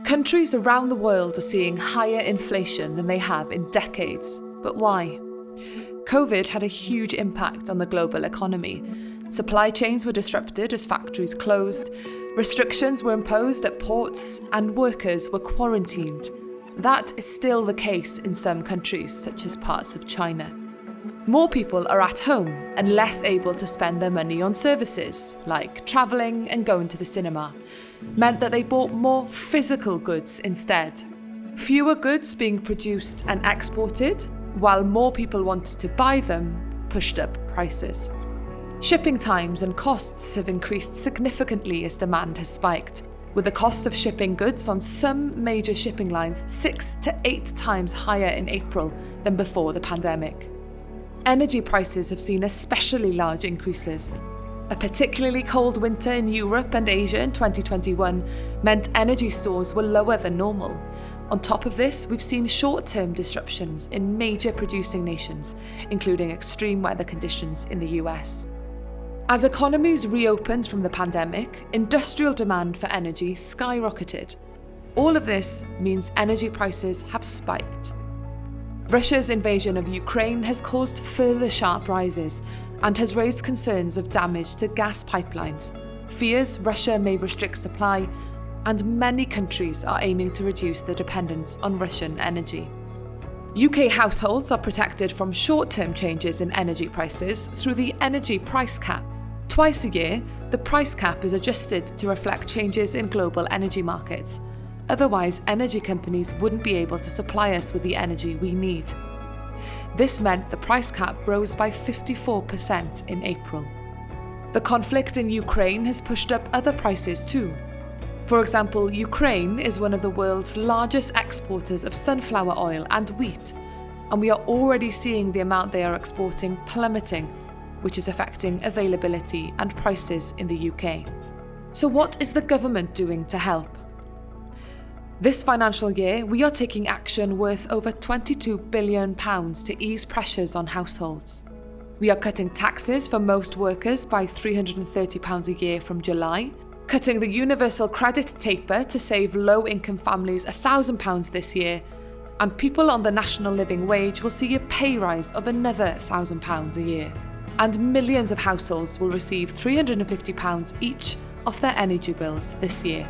Countries around the world are seeing higher inflation than they have in decades. But why? COVID had a huge impact on the global economy. Supply chains were disrupted as factories closed, restrictions were imposed at ports, and workers were quarantined. That is still the case in some countries, such as parts of China. More people are at home and less able to spend their money on services, like travelling and going to the cinema, meant that they bought more physical goods instead. Fewer goods being produced and exported, while more people wanted to buy them, pushed up prices. Shipping times and costs have increased significantly as demand has spiked, with the cost of shipping goods on some major shipping lines 6 to 8 times higher in April than before the pandemic. Energy prices have seen especially large increases. A particularly cold winter in Europe and Asia in 2021 meant energy stores were lower than normal. On top of this, we've seen short-term disruptions in major producing nations, including extreme weather conditions in the US. As economies reopened from the pandemic, industrial demand for energy skyrocketed. All of this means energy prices have spiked. Russia's invasion of Ukraine has caused further sharp rises and has raised concerns of damage to gas pipelines, fears Russia may restrict supply, and many countries are aiming to reduce their dependence on Russian energy. UK households are protected from short-term changes in energy prices through the energy price cap. Twice a year, the price cap is adjusted to reflect changes in global energy markets. Otherwise, energy companies wouldn't be able to supply us with the energy we need. This meant the price cap rose by 54% in April. The conflict in Ukraine has pushed up other prices too. For example, Ukraine is one of the world's largest exporters of sunflower oil and wheat, and we are already seeing the amount they are exporting plummeting, which is affecting availability and prices in the UK. So what is the government doing to help? This financial year, we are taking action worth over £22 billion to ease pressures on households. We are cutting taxes for most workers by £330 a year from July, cutting the universal credit taper to save low-income families £1,000 this year, and people on the national living wage will see a pay rise of another £1,000 a year. And millions of households will receive £350 each off their energy bills this year.